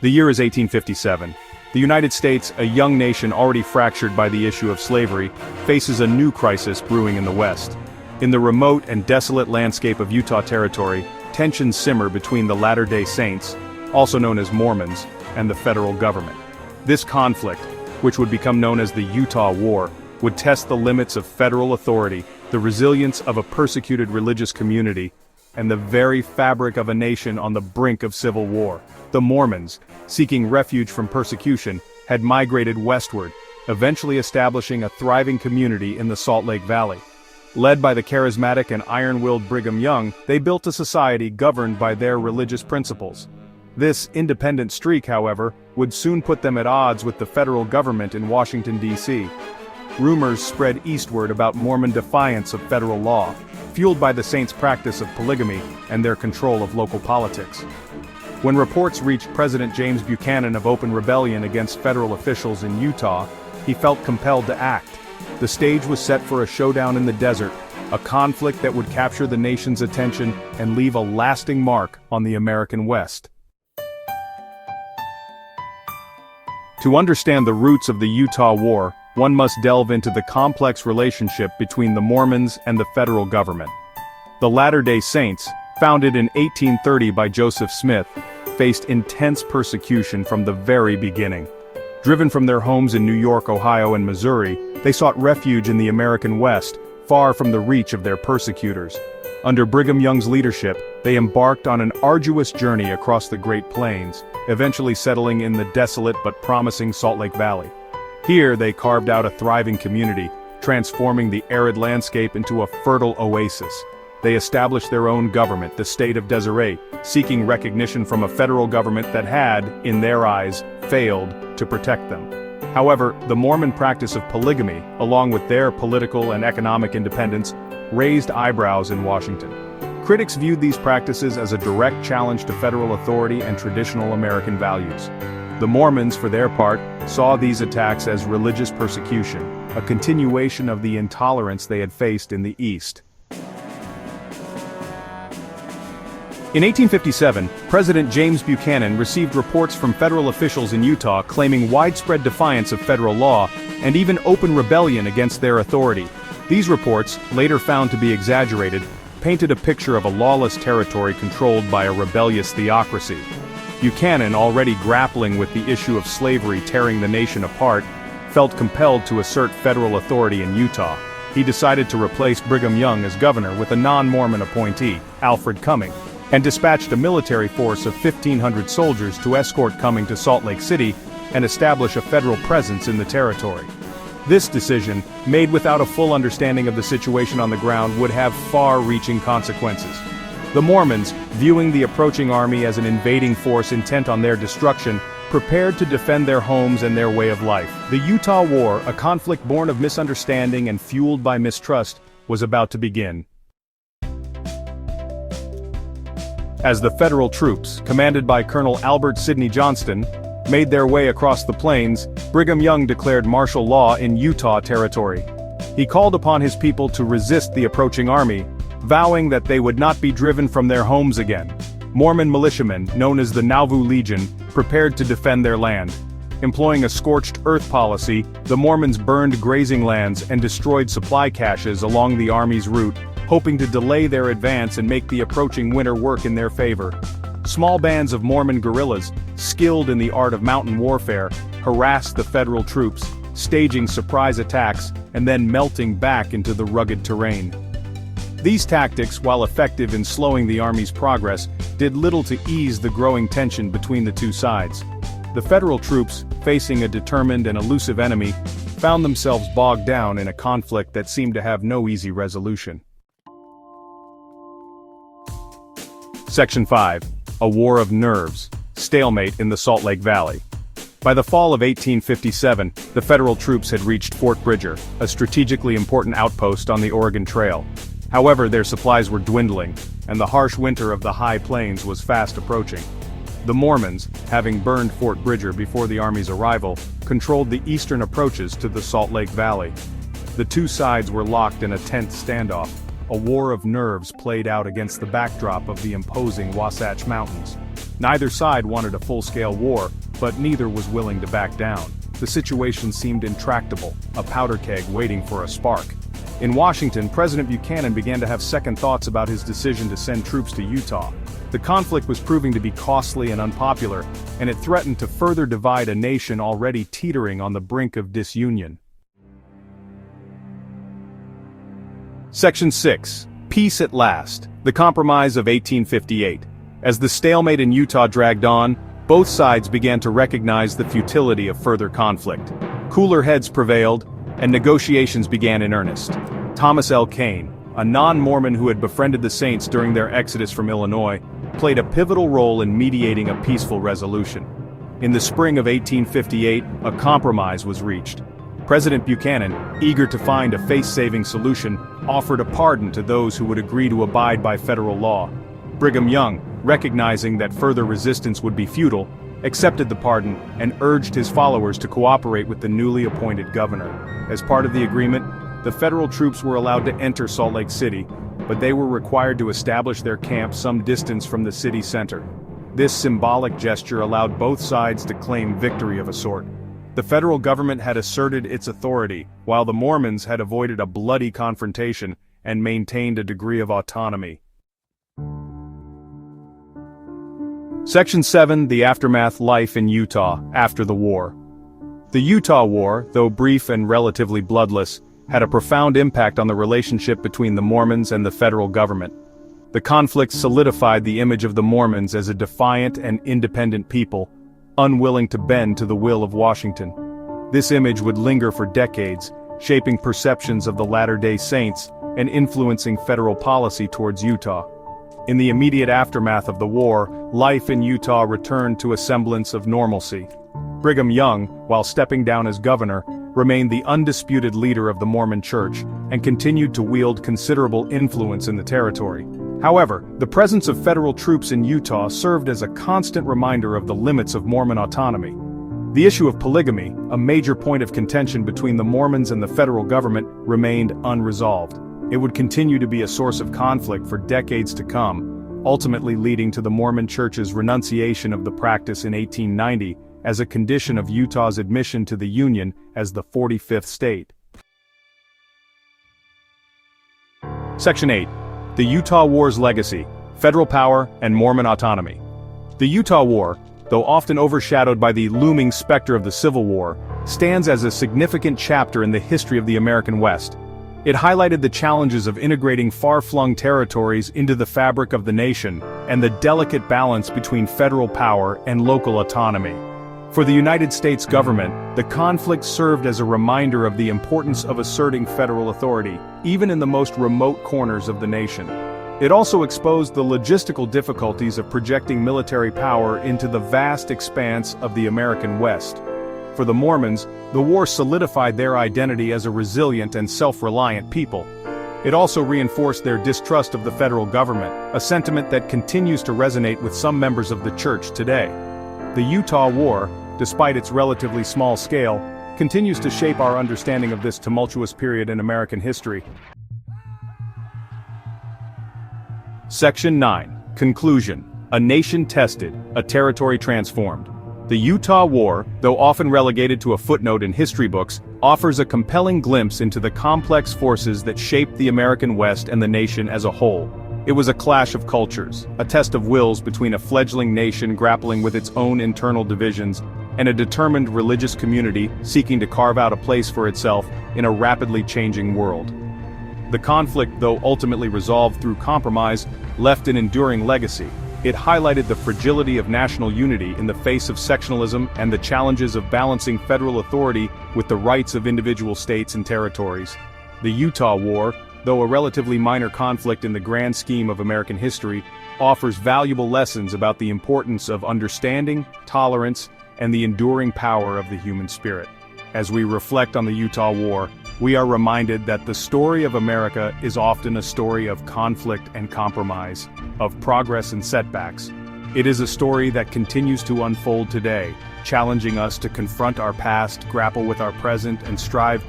The year is 1857. The United States, a young nation already fractured by the issue of slavery, faces a new crisis brewing in the West. In the remote and desolate landscape of Utah Territory, tensions simmer between the Latter-day Saints, also known as Mormons, and the federal government. This conflict, which would become known as the Utah War, would test the limits of federal authority, the resilience of a persecuted religious community, and the very fabric of a nation on the brink of civil war. The Mormons, seeking refuge from persecution, had migrated westward, eventually establishing a thriving community in the Salt Lake Valley. Led by the charismatic and iron-willed Brigham Young, they built a society governed by their religious principles. This independent streak, however, would soon put them at odds with the federal government in Washington, D.C. Rumors spread eastward about Mormon defiance of federal law, fueled by the Saints' practice of polygamy and their control of local politics. When reports reached President James Buchanan of open rebellion against federal officials in Utah, he felt compelled to act. The stage was set for a showdown in the desert, a conflict that would capture the nation's attention and leave a lasting mark on the American West. To understand the roots of the Utah War, one must delve into the complex relationship between the Mormons and the federal government. The Latter-day Saints, founded in 1830 by Joseph Smith, faced intense persecution from the very beginning. Driven from their homes in New York, Ohio, and Missouri, they sought refuge in the American West, far from the reach of their persecutors. Under Brigham Young's leadership, they embarked on an arduous journey across the Great Plains, eventually settling in the desolate but promising Salt Lake Valley. Here they carved out a thriving community, transforming the arid landscape into a fertile oasis. They established their own government, the state of Deseret, seeking recognition from a federal government that had, in their eyes, failed to protect them. However, the Mormon practice of polygamy, along with their political and economic independence, raised eyebrows in Washington. Critics viewed these practices as a direct challenge to federal authority and traditional American values. The Mormons, for their part, saw these attacks as religious persecution, a continuation of the intolerance they had faced in the East. In 1857, President James Buchanan received reports from federal officials in Utah claiming widespread defiance of federal law and even open rebellion against their authority. These reports, later found to be exaggerated, painted a picture of a lawless territory controlled by a rebellious theocracy. Buchanan, already grappling with the issue of slavery tearing the nation apart, felt compelled to assert federal authority in Utah. He decided to replace Brigham Young as governor with a non-Mormon appointee, Alfred Cumming, and dispatched a military force of 1,500 soldiers to escort Cumming to Salt Lake City and establish a federal presence in the territory. This decision, made without a full understanding of the situation on the ground, would have far-reaching consequences. The Mormons, viewing the approaching army as an invading force intent on their destruction, prepared to defend their homes and their way of life. The Utah War, a conflict born of misunderstanding and fueled by mistrust, was about to begin. As the federal troops, commanded by Colonel Albert Sidney Johnston, made their way across the plains, Brigham Young declared martial law in Utah Territory. He called upon his people to resist the approaching army, vowing that they would not be driven from their homes again. Mormon militiamen, known as the Nauvoo Legion, prepared to defend their land. Employing a scorched earth policy, the Mormons burned grazing lands and destroyed supply caches along the army's route, hoping to delay their advance and make the approaching winter work in their favor. Small bands of Mormon guerrillas, skilled in the art of mountain warfare, harassed the federal troops, staging surprise attacks and then melting back into the rugged terrain. These tactics, while effective in slowing the army's progress, did little to ease the growing tension between the two sides. The federal troops, facing a determined and elusive enemy, found themselves bogged down in a conflict that seemed to have no easy resolution. Section 5. A War of Nerves. Stalemate in the Salt Lake Valley. By the fall of 1857, the federal troops had reached Fort Bridger, a strategically important outpost on the Oregon Trail. However, their supplies were dwindling, and the harsh winter of the high plains was fast approaching. The Mormons, having burned Fort Bridger before the army's arrival, controlled the eastern approaches to the Salt Lake Valley. The two sides were locked in a tense standoff. A war of nerves played out against the backdrop of the imposing Wasatch Mountains. Neither side wanted a full-scale war, but neither was willing to back down. The situation seemed intractable, a powder keg waiting for a spark. In Washington, President Buchanan began to have second thoughts about his decision to send troops to Utah. The conflict was proving to be costly and unpopular, and it threatened to further divide a nation already teetering on the brink of disunion. Section 6. Peace at last. The Compromise of 1858. As the stalemate in Utah dragged on, both sides began to recognize the futility of further conflict. Cooler heads prevailed, and negotiations began in earnest. Thomas L. Kane, a non-Mormon who had befriended the Saints during their exodus from Illinois, played a pivotal role in mediating a peaceful resolution. In the spring of 1858, a compromise was reached. President Buchanan, eager to find a face-saving solution, offered a pardon to those who would agree to abide by federal law. Brigham Young, recognizing that further resistance would be futile, accepted the pardon and urged his followers to cooperate with the newly appointed governor. As part of the agreement, the federal troops were allowed to enter Salt Lake City, but they were required to establish their camp some distance from the city center. This symbolic gesture allowed both sides to claim victory of a sort. The federal government had asserted its authority, while the Mormons had avoided a bloody confrontation and maintained a degree of autonomy. Section 7. The Aftermath. Life in Utah after the war. The Utah War, though brief and relatively bloodless, had a profound impact on the relationship between the Mormons and the federal government. The conflict solidified the image of the Mormons as a defiant and independent people, unwilling to bend to the will of Washington. This image would linger for decades, shaping perceptions of the Latter-day Saints and influencing federal policy towards Utah. In the immediate aftermath of the war, life in Utah returned to a semblance of normalcy. Brigham Young, while stepping down as governor, remained the undisputed leader of the Mormon Church and continued to wield considerable influence in the territory. However, the presence of federal troops in Utah served as a constant reminder of the limits of Mormon autonomy. The issue of polygamy, a major point of contention between the Mormons and the federal government, remained unresolved. It would continue to be a source of conflict for decades to come, ultimately leading to the Mormon Church's renunciation of the practice in 1890 as a condition of Utah's admission to the Union as the 45th state. Section 8. The Utah War's Legacy, Federal Power and Mormon Autonomy. The Utah War, though often overshadowed by the looming specter of the Civil War, stands as a significant chapter in the history of the American West. It highlighted the challenges of integrating far-flung territories into the fabric of the nation, and the delicate balance between federal power and local autonomy. For the United States government, the conflict served as a reminder of the importance of asserting federal authority, even in the most remote corners of the nation. It also exposed the logistical difficulties of projecting military power into the vast expanse of the American West. For the Mormons, the war solidified their identity as a resilient and self-reliant people. It also reinforced their distrust of the federal government, a sentiment that continues to resonate with some members of the church today. The Utah War, despite its relatively small scale, continues to shape our understanding of this tumultuous period in American history. Section 9. Conclusion. A nation tested, a territory transformed. The Utah War, though often relegated to a footnote in history books, offers a compelling glimpse into the complex forces that shaped the American West and the nation as a whole. It was a clash of cultures, a test of wills between a fledgling nation grappling with its own internal divisions, and a determined religious community seeking to carve out a place for itself in a rapidly changing world. The conflict, though ultimately resolved through compromise, left an enduring legacy. It highlighted the fragility of national unity in the face of sectionalism and the challenges of balancing federal authority with the rights of individual states and territories. The Utah War, though a relatively minor conflict in the grand scheme of American history, offers valuable lessons about the importance of understanding, tolerance, and the enduring power of the human spirit. As we reflect on the Utah War, we are reminded that the story of America is often a story of conflict and compromise, of progress and setbacks. It is a story that continues to unfold today, challenging us to confront our past, grapple with our present, and strive to